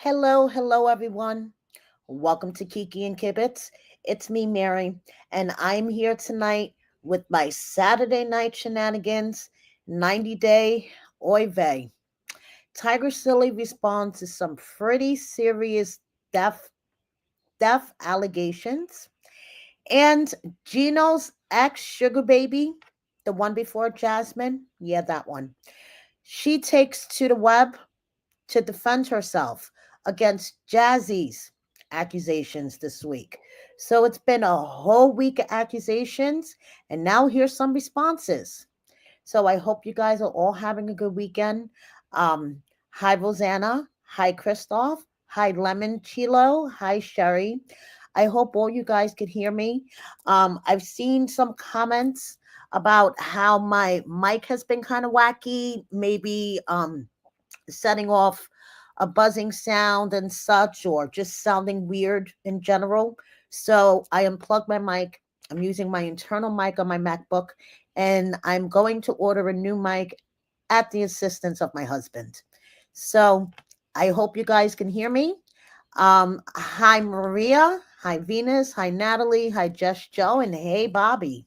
Hello, everyone. Welcome to Kiki and Kibitz. It's me, Mary, and I'm here tonight with my Saturday night shenanigans, 90 day oy vey. TigerSilly responds to some pretty serious death, death allegations, and Gino's ex sugar baby, the one before Jasmine, yeah, that one. She takes to the web to defend herself against Jazzy's accusations this week. So it's been a whole week of accusations, and now here's some responses. So I hope you guys are all having a good weekend. Um, Hi, Rosanna. Hi, Christoph. Hi, Lemon Chilo. Hi, Sherry. I hope all you guys could hear me. I've seen some comments about how my mic has been kind of wacky, maybe setting off a buzzing sound and such, or just sounding weird in general. So I unplugged my mic. I'm using my internal mic on my MacBook, and I'm going to order a new mic at the assistance of my husband. So I hope you guys can hear me. Hi, Maria. Hi, Venus. Hi, Natalie. Hi, Jess Joe. And hey, Bobby.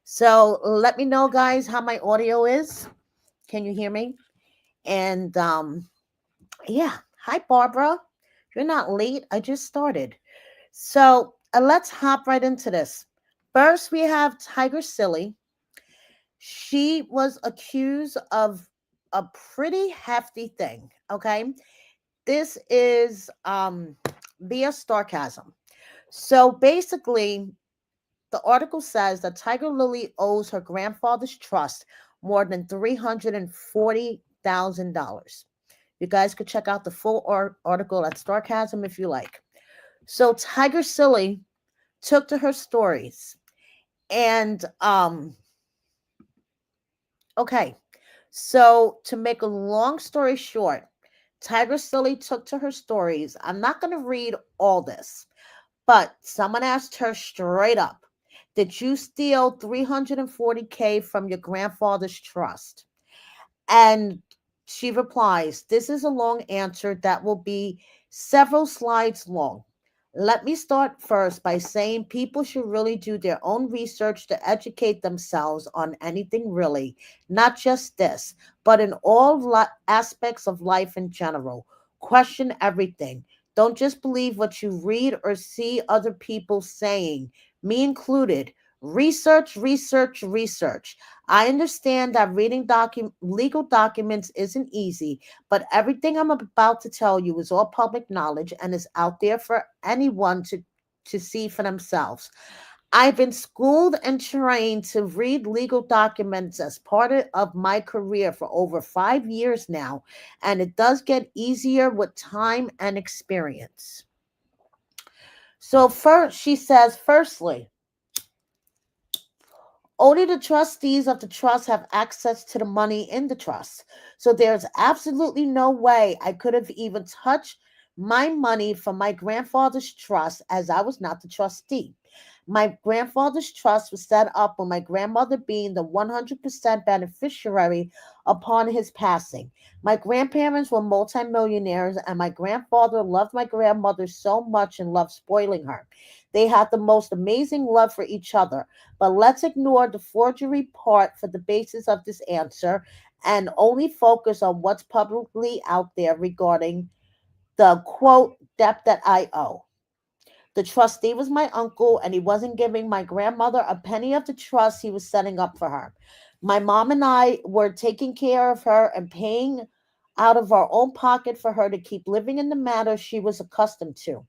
So let me know, guys, how my audio is. Can you hear me? And yeah. Hi, Barbara. You're not late. I just started. So let's hop right into this. First, we have TigerSilly. She was accused of a pretty hefty thing. Okay. This is via sarcasm. So basically, the article says that Tigerlily owes her grandfather's trust more than $340,000. You guys could check out the full article at Sarcasm if you like. So TigerSilly took to her stories, and okay. So to make a long story short, TigerSilly took to her stories. I'm not going to read all this, but someone asked her straight up, "Did you steal 340K from your grandfather's trust?" And she replies, "This is a long answer that will be several slides long. Let me start first by saying people should really do their own research to educate themselves on anything really, not just this, but in all aspects of life in general. Question everything. Don't just believe what you read or see other people saying, me included. Research, research, research. I understand that reading legal documents isn't easy, but everything I'm about to tell you is all public knowledge and is out there for anyone to see for themselves. I've been schooled and trained to read legal documents as part of my career for over 5 years now, and it does get easier with time and experience." So first, she says, firstly, only the trustees of the trust have access to the money in the trust. So there's absolutely no way I could have even touched my money from my grandfather's trust, as I was not the trustee. My grandfather's trust was set up with my grandmother being the 100% beneficiary upon his passing. My grandparents were multimillionaires, and my grandfather loved my grandmother so much and loved spoiling her. They had the most amazing love for each other. But let's ignore the forgery part for the basis of this answer and only focus on what's publicly out there regarding the quote debt that I owe. The trustee was my uncle, and he wasn't giving my grandmother a penny of the trust he was setting up for her. My mom and I were taking care of her and paying out of our own pocket for her to keep living in the manner she was accustomed to.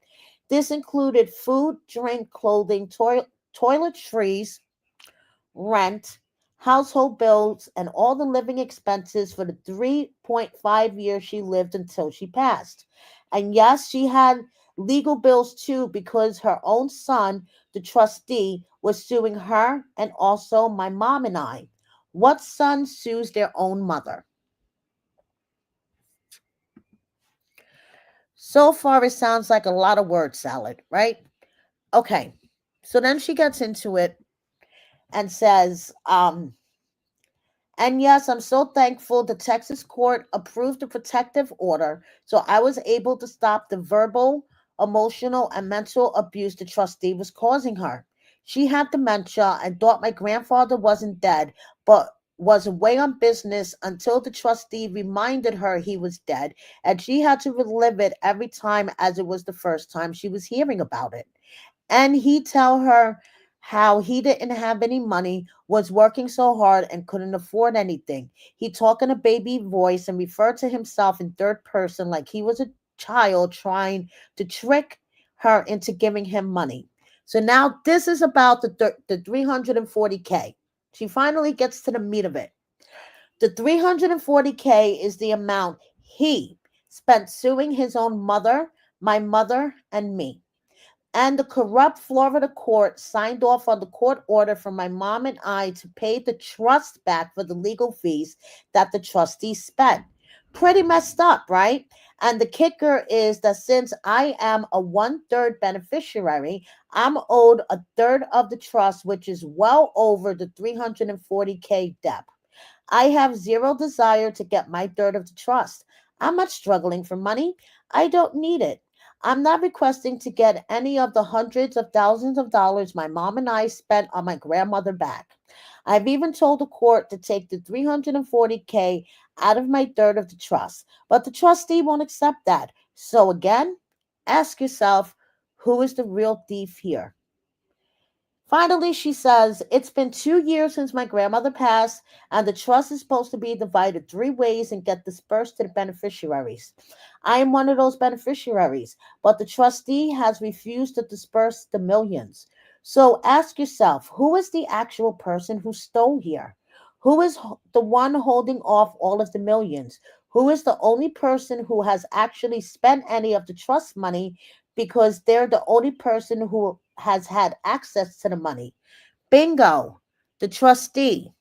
This included food, drink, clothing, toiletries, rent, household bills, and all the living expenses for the 3.5 years she lived until she passed. And yes, she had legal bills too because her own son, the trustee, was suing her and also my mom and I. What son sues their own mother? So far, it sounds like a lot of word salad, right? Okay. So then she gets into it and says, And yes, I'm so thankful the Texas court approved the protective order, so I was able to stop the verbal, emotional, and mental abuse the trustee was causing her. She had dementia and thought my grandfather wasn't dead, but was away on business until the trustee reminded her he was dead, and she had to relive it every time as it was the first time she was hearing about it. And he tell her how he didn't have any money, was working so hard and couldn't afford anything. He talked in a baby voice and referred to himself in third person like he was a child trying to trick her into giving him money. So now this is about the 340K. She finally gets to the meat of it. The 340K is the amount he spent suing his own mother, my mother, and me. And the corrupt Florida court signed off on the court order for my mom and I to pay the trust back for the legal fees that the trustee spent. Pretty messed up, right? And the kicker is that since I am a one-third beneficiary, I'm owed a third of the trust, which is well over the 340K debt. I have zero desire to get my third of the trust. I'm not struggling for money. I don't need it. I'm not requesting to get any of the hundreds of thousands of dollars my mom and I spent on my grandmother back. I've even told the court to take the 340K out of my third of the trust, but the trustee won't accept that. So again, ask yourself, who is the real thief here? Finally, she says, it's been 2 years since my grandmother passed, and the trust is supposed to be divided three ways and get dispersed to the beneficiaries. I am one of those beneficiaries, but the trustee has refused to disperse the millions. So ask yourself, who is the actual person who stole here? Who is the one holding off all of the millions? Who is the only person who has actually spent any of the trust money because they're the only person who has had access to the money? Bingo. The trustee.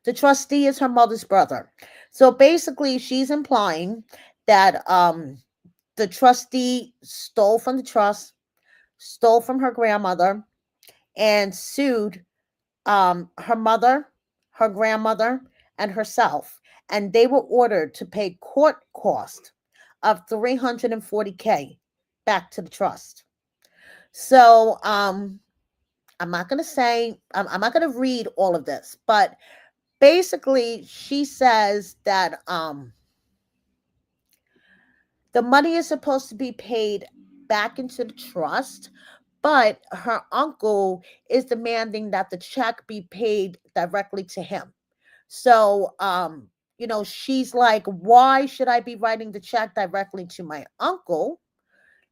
The trustee is her mother's brother. So basically, she's implying that the trustee stole from the trust, stole from her grandmother, and sued her mother, her grandmother, and herself. And they were ordered to pay court cost of 340K back to the trust. So I'm not going to say, I'm not going to read all of this, but basically she says that the money is supposed to be paid back into the trust, but her uncle is demanding that the check be paid directly to him. So, she's like, why should I be writing the check directly to my uncle?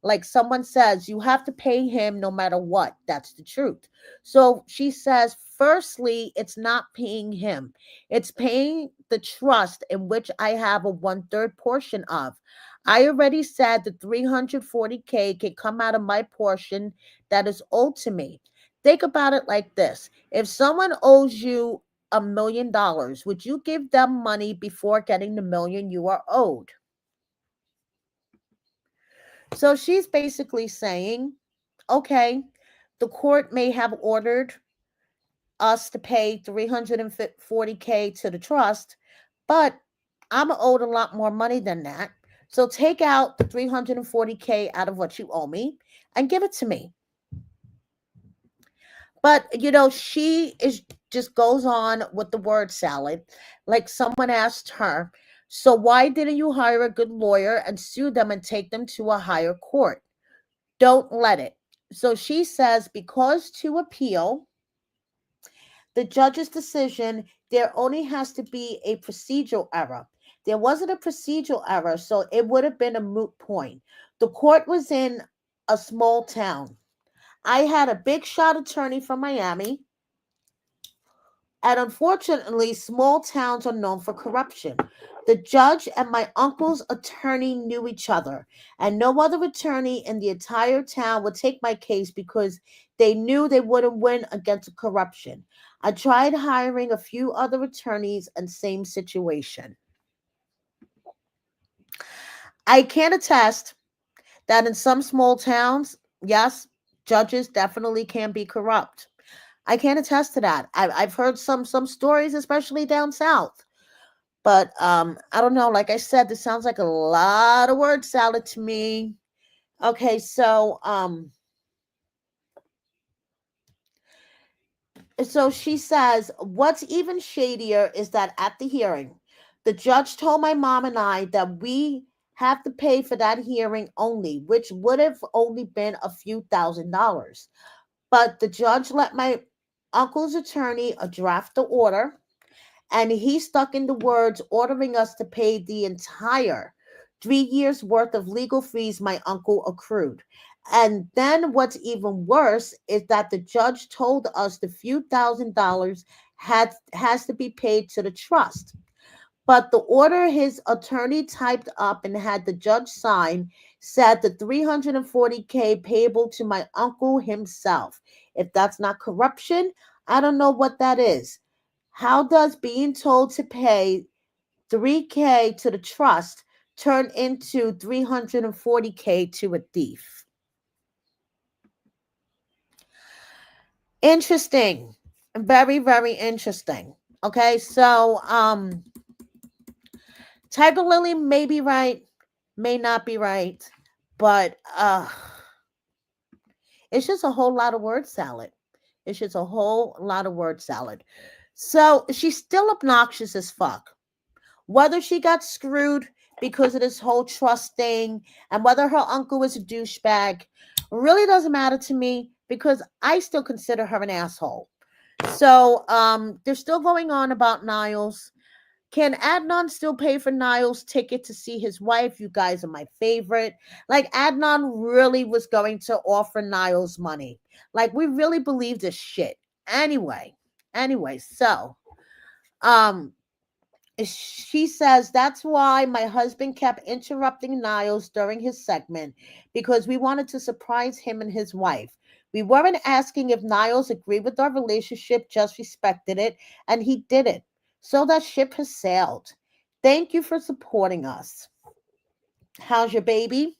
Like someone says, you have to pay him no matter what. That's the truth. So she says, firstly, it's not paying him, it's paying the trust in which I have a one-third portion of. I already said the 340K can come out of my portion that is owed to me. Think about it like this: if someone owes you $1 million, would you give them money before getting the million you are owed? So she's basically saying, okay, the court may have ordered us to pay 340K to the trust, but I'm owed a lot more money than that. So take out the 340K out of what you owe me and give it to me. But she is just goes on with the word salad. Like someone asked her, so why didn't you hire a good lawyer and sue them and take them to a higher court? Don't let it. So she says, because to appeal the judge's decision, there only has to be a procedural error. There wasn't a procedural error, so it would have been a moot point. The court was in a small town. I had a big shot attorney from Miami. And unfortunately, small towns are known for corruption. The judge and my uncle's attorney knew each other, and no other attorney in the entire town would take my case because they knew they wouldn't win against corruption. I tried hiring a few other attorneys and same situation. I can attest that in some small towns, yes, judges definitely can be corrupt. I can't attest to that. I've heard some stories, especially down south. But I don't know. Like I said, this sounds like a lot of word salad to me. Okay, so she says, what's even shadier is that at the hearing, the judge told my mom and I that we have to pay for that hearing only, which would have only been a few $1,000s. But the judge let my uncle's attorney draft the order, and he stuck in the words ordering us to pay the entire 3 years worth of legal fees my uncle accrued. And then what's even worse is that the judge told us the few $1,000s has to be paid to the trust. But the order his attorney typed up and had the judge sign said the 340K payable to my uncle himself. If that's not corruption, I don't know what that is. How does being told to pay 3K to the trust turn into 340K to a thief? Interesting. Very, very interesting. Okay, so Tigerlily may be right, may not be right, but it's just a whole lot of word salad. It's just a whole lot of word salad. So she's still obnoxious as fuck. Whether she got screwed because of this whole trust thing and whether her uncle was a douchebag really doesn't matter to me because I still consider her an asshole. So they're still going on about Niles. Can Adnan still pay for Niles' ticket to see his wife? You guys are my favorite. Like, Adnan really was going to offer Niles money. Like, we really believe this shit. Anyway, so um she says that's why my husband kept interrupting Niles during his segment because we wanted to surprise him and his wife. We weren't asking if Niles agreed with our relationship, just respected it, and he did it. So that ship has sailed. Thank you for supporting us. How's your baby?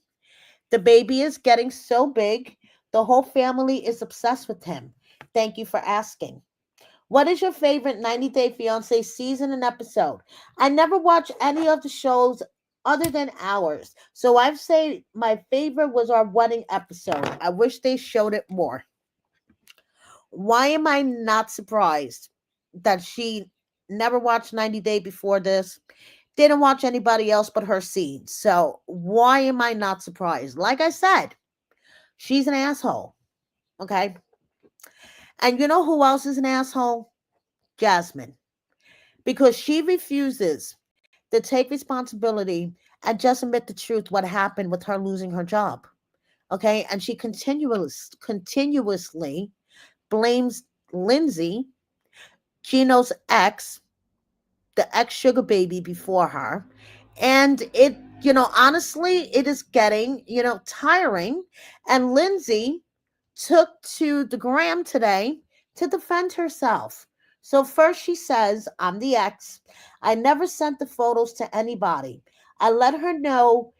The baby is getting so big, the whole family is obsessed with him. Thank you for asking. What is your favorite 90 Day Fiancé season and episode? I never watch any of the shows other than ours. So I've say my favorite was our wedding episode. I wish they showed it more. Why am I not surprised that she never watched 90 Day before this? Didn't watch anybody else but her scene. So why am I not surprised? Like I said, she's an asshole. Okay. And you know who else is an asshole? Jasmine. Because she refuses to take responsibility and just admit the truth what happened with her losing her job. Okay. And she continuously blames Lindsay, Gino's ex, the ex sugar baby before her. And it, honestly, it is getting, tiring. And Lindsay took to the gram today to defend herself. So first she says, I'm the ex. I never sent the photos to anybody. I let her know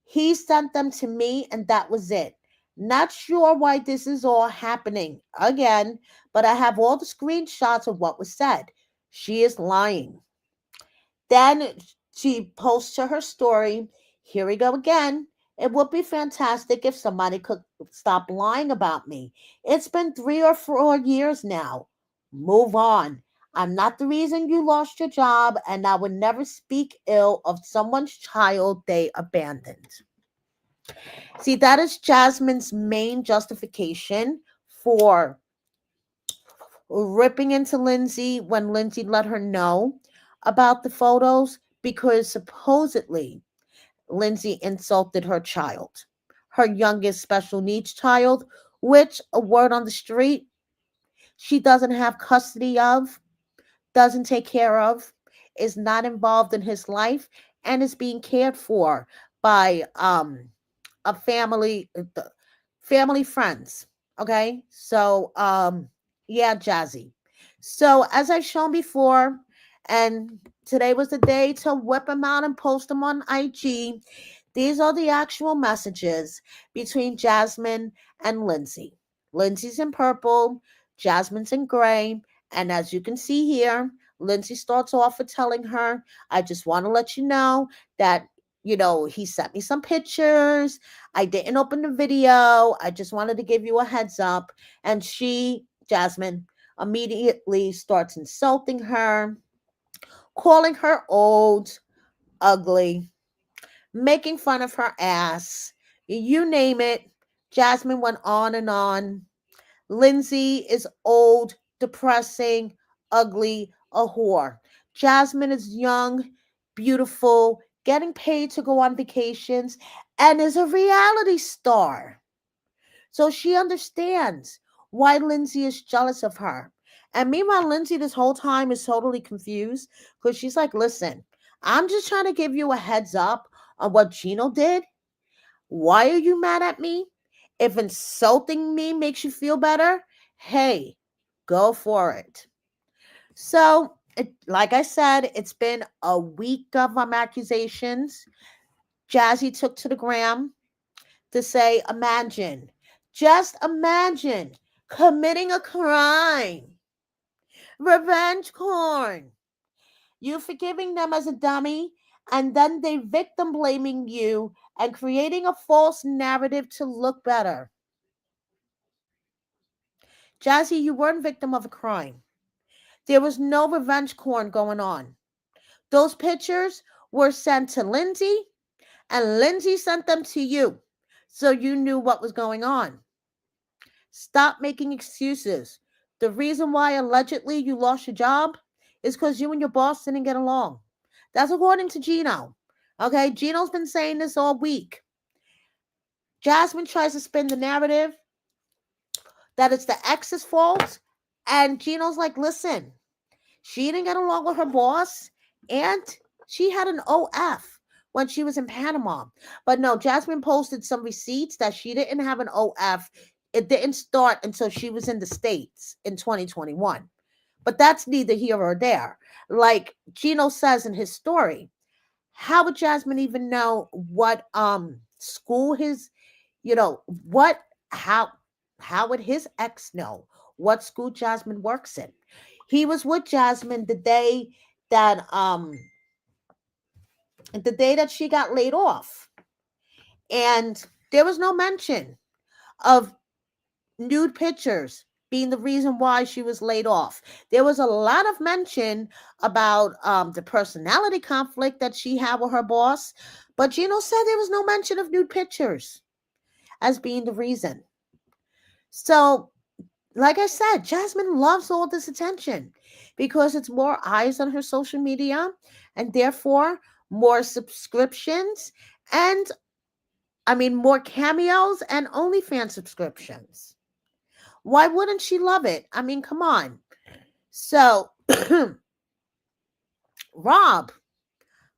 he sent them to me and that was it. Not sure why this is all happening again, but I have all the screenshots of what was said. She is lying. Then she posts to her story, here we go again. It would be fantastic if somebody could stop lying about me. It's been 3 or 4 years now. Move on. I'm not the reason you lost your job, and I would never speak ill of someone's child they abandoned. See, that is Jasmine's main justification for ripping into Lindsay when Lindsay let her know about the photos because supposedly Lindsay insulted her child, her youngest special needs child, which, a word on the street, she doesn't have custody of, doesn't take care of, is not involved in his life, and is being cared for by a family friends. Okay, so yeah, Jazzy. So as I've shown before, and today was the day to whip them out and post them on IG. These are the actual messages between Jasmine and Lindsay. Lindsay's in purple, Jasmine's in gray. And as you can see here, Lindsay starts off with telling her, I just want to let you know that, he sent me some pictures. I didn't open the video. I just wanted to give you a heads up. And Jasmine, immediately starts insulting her, calling her old, ugly, making fun of her ass. You name it. Jasmine went on and on. Lindsay is old, depressing, ugly, a whore. Jasmine is young, beautiful, getting paid to go on vacations, and is a reality star. So she understands why Lindsay is jealous of her. And meanwhile, Lindsay this whole time is totally confused because she's like, listen, I'm just trying to give you a heads up on what Gino did. Why are you mad at me? If insulting me makes you feel better, hey, go for it. So, like I said, it's been a week of accusations. Jazzy took to the gram to say, imagine, just imagine committing a crime, revenge porn. You forgiving them as a dummy, and then they victim blaming you and creating a false narrative to look better. Jazzy, you weren't victim of a crime. There was no revenge porn going on. Those pictures were sent to Lindsay, and Lindsay sent them to you. So you knew what was going on. Stop making excuses. The reason why allegedly you lost your job is because you and your boss didn't get along. That's according to Gino. Okay, Gino's been saying this all week. Jasmine tries to spin the narrative that it's the ex's fault, and Gino's like, listen, she didn't get along with her boss, and she had an OF when she was in Panama. But no, Jasmine posted some receipts that she didn't have an OF. It didn't start until she was in the States in 2021. But that's neither here or there. Like Gino says in his story, how would Jasmine even know what school his, what how would his ex know what school Jasmine works in? He was with Jasmine that the day that she got laid off. And there was no mention of nude pictures being the reason why she was laid off. There was a lot of mention about the personality conflict that she had with her boss, but Gino said there was no mention of nude pictures as being the reason. So, like I said, Jasmine loves all this attention because it's more eyes on her social media and therefore more subscriptions and more cameos and OnlyFans subscriptions. Why wouldn't she love it? I mean, come on. So, Rob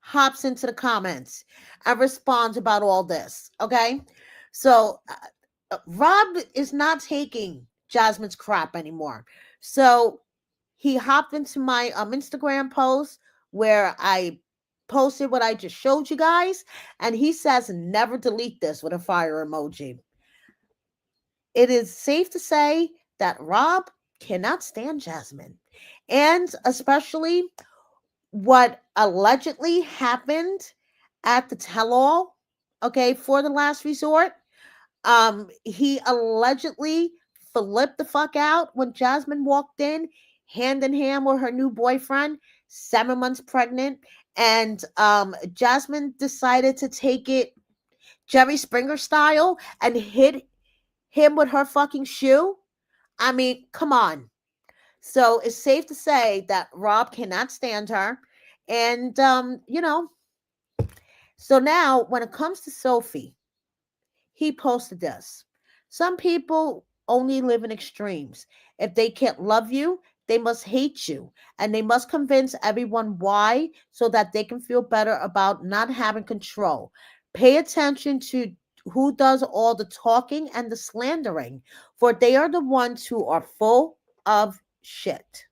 hops into the comments and responds about all this. Okay. So, Rob is not taking Jasmine's crap anymore. So, he hopped into my Instagram post where I posted what I just showed you guys, and he says, never delete this with a fire emoji. It is safe to say that Rob cannot stand Jasmine, and especially what allegedly happened at the tell-all, okay, for the last resort. He allegedly flipped the fuck out when Jasmine walked in, hand in hand with her new boyfriend, 7 months pregnant, and Jasmine decided to take it Jerry Springer style and hit him with her fucking shoe. I mean, come on. So it's safe to say that Rob cannot stand her. And, so now when it comes to Sophie, he posted this. Some people only live in extremes. If they can't love you, they must hate you. And they must convince everyone why so that they can feel better about not having control. Pay attention to who does all the talking and the slandering, for they are the ones who are full of shit.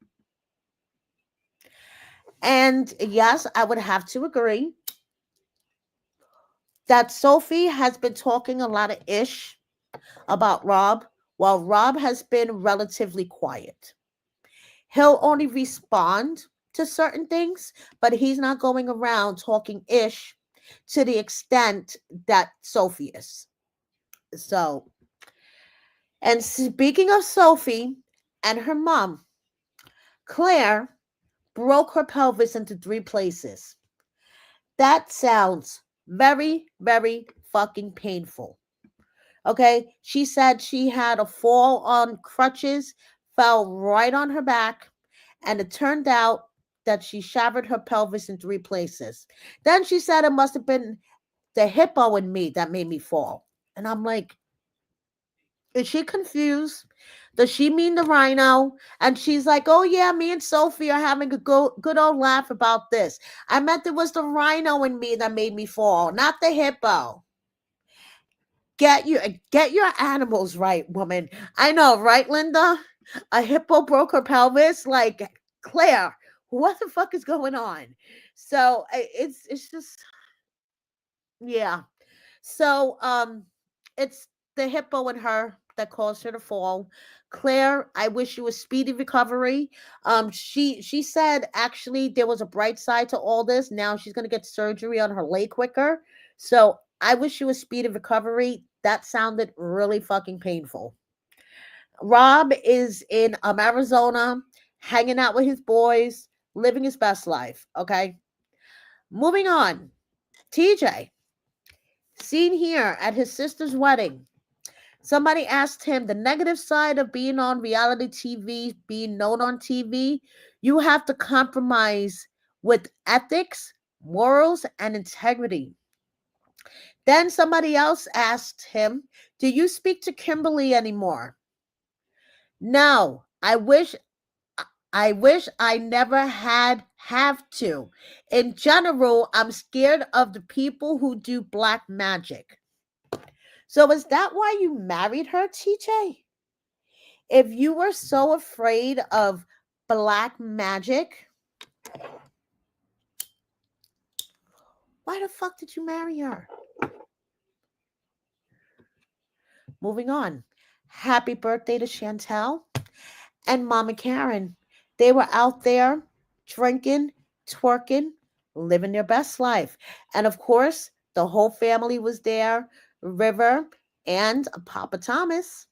And yes, I would have to agree that Sophie has been talking a lot of ish about Rob while Rob has been relatively quiet. He'll only respond to certain things, but he's not going around talking ish to the extent that Sophie is. So, and speaking of Sophie and her mom, Claire broke her pelvis into three places. That sounds very, very fucking painful. Okay. She said she had a fall on crutches, fell right on her back, and it turned out that she shattered her pelvis in three places. Then she said it must have been the hippo in me that made me fall. And I'm like, is she confused? Does she mean the rhino? And she's like, oh yeah, me and Sophie are having a good old laugh about this. I meant it was the rhino in me that made me fall, not the hippo. Get your animals right, woman. I know, right, Linda? A hippo broke her pelvis. Like, Claire, what the fuck is going on? So it's just, yeah. So it's the hippo in her that caused her to fall. Claire, I wish you a speedy recovery. She said actually there was a bright side to all this. Now she's gonna get surgery on her leg quicker. So I wish you a speedy recovery. That sounded really fucking painful. Rob is in Arizona, hanging out with his boys, living his best life. Okay, moving on. TJ, seen here at his sister's wedding. Somebody asked him the negative side of being on reality TV, being known on TV. You have to compromise with ethics, morals, and integrity. Then somebody else asked him, do you speak to Kimberly anymore? No, I never had have to. In general, I'm scared of the people who do black magic. So is that why you married her, TJ? If you were so afraid of black magic, why the fuck did you marry her? Moving on. Happy birthday to Chantel and Mama Karen. They were out there drinking, twerking, living their best life. And of course, the whole family was there, River and Papa Thomas.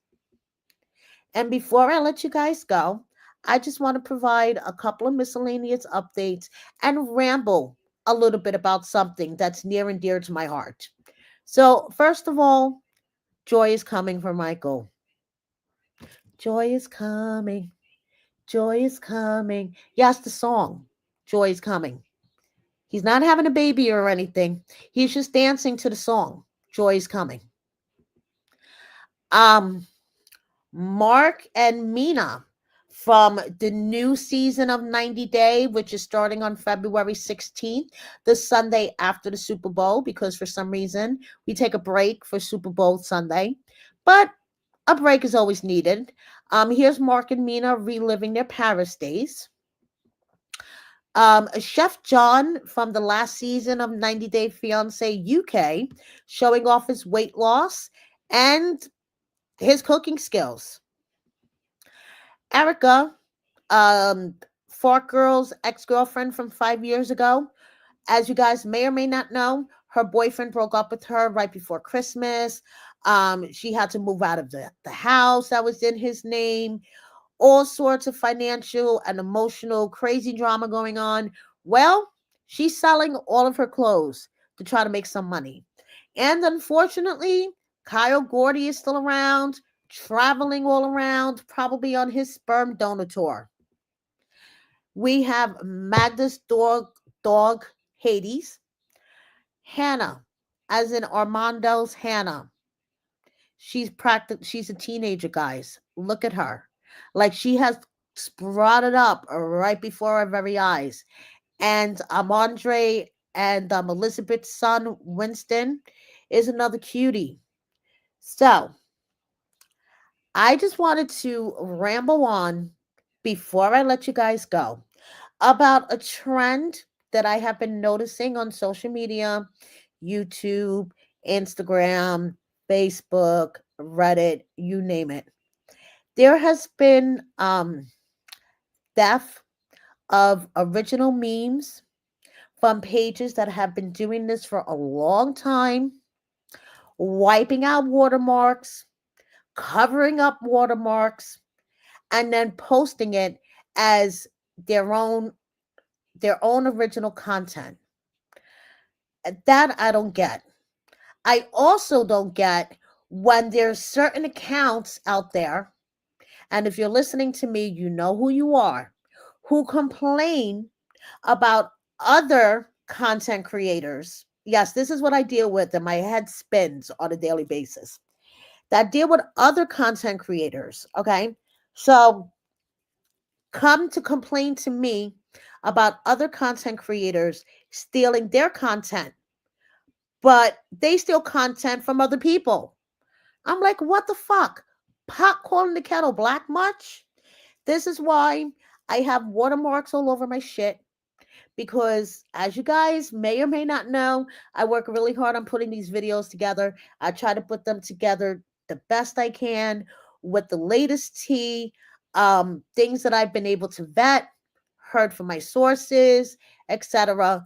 And before I let you guys go, I just want to provide a couple of miscellaneous updates and ramble a little bit about something that's near and dear to my heart. So, first of all, joy is coming for Michael. Joy is coming. Joy is coming. Yes, the song. Joy is coming. He's not having a baby or anything. He's just dancing to the song. Joy is coming. Um, Mark and Mina from the new season of 90 Day, which is starting on February 16th, the Sunday after the Super Bowl, because for some reason we take a break for Super Bowl Sunday. But a break is always needed. Here's Mark and Mina reliving their Paris days. Chef John from the last season of 90 Day Fiance UK showing off his weight loss and his cooking skills. Erica, Fart Girl's ex-girlfriend from 5 years ago. As you guys may or may not know, her boyfriend broke up with her right before Christmas. She had to move out of the house that was in his name. All sorts of financial and emotional crazy drama going on. Well, she's selling all of her clothes to try to make some money. And unfortunately, Kyle Gordy is still around, traveling all around, probably on his sperm donor tour. We have Magda's dog Hades, Hannah, as in Armando's Hannah. She's a teenager, guys. Look at her. Like she has sprouted up right before our very eyes. And Andre and Elizabeth's son, Winston, is another cutie. So I just wanted to ramble on before I let you guys go about a trend that I have been noticing on social media, YouTube, Instagram, Facebook, Reddit, you name it. There has been theft of original memes from pages that have been doing this for a long time, wiping out watermarks, covering up watermarks, and then posting it as their own their own original content. That I don't get. I also don't get when there's certain accounts out there, and if you're listening to me, you know who you are, who complain about other content creators. Yes, this is what I deal with, and my head spins on a daily basis. That deal with other content creators, okay? So come to complain to me about other content creators stealing their content, but they steal content from other people. I'm like, what the fuck? Pot calling the kettle black much? This is why I have watermarks all over my shit. Because as you guys may or may not know, I work really hard on putting these videos together. I try to put them together the best I can with the latest tea, things that I've been able to vet, heard from my sources, etc.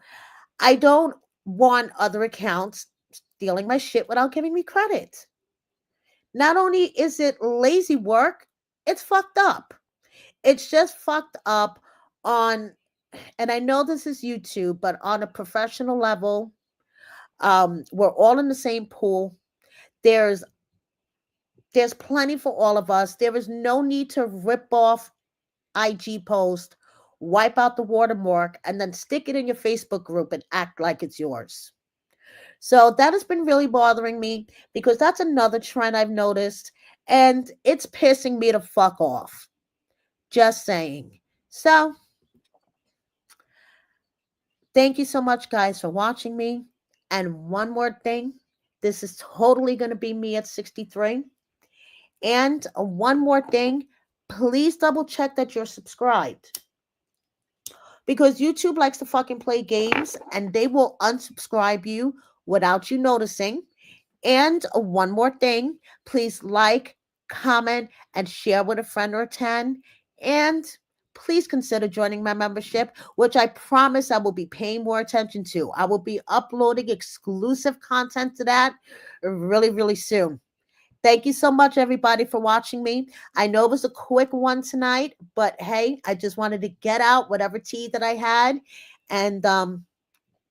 I don't want other accounts stealing my shit without giving me credit. Not only is it lazy work, it's fucked up. It's just fucked up on, and I know this is YouTube, but on a professional level, we're all in the same pool. There's there's plenty for all of us. There is no need to rip off IG post, wipe out the watermark, and then stick it in your Facebook group and act like it's yours. So that has been really bothering me because that's another trend I've noticed, and it's pissing me to fuck off. Just saying. So thank you so much, guys, for watching me. And one more thing, this is totally going to be me at 63. And one more thing, please double check that you're subscribed. Because YouTube likes to fucking play games and they will unsubscribe you without you noticing. And one more thing, please like, comment, and share with a friend or 10. And please consider joining my membership, which I promise I will be paying more attention to. I will be uploading exclusive content to that really, really soon. Thank you so much, everybody, for watching me. I know it was a quick one tonight, but hey, I just wanted to get out whatever tea that I had. And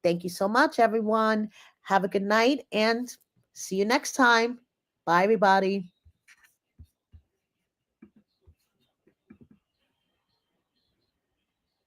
thank you so much, everyone. Have a good night and see you next time. Bye, everybody.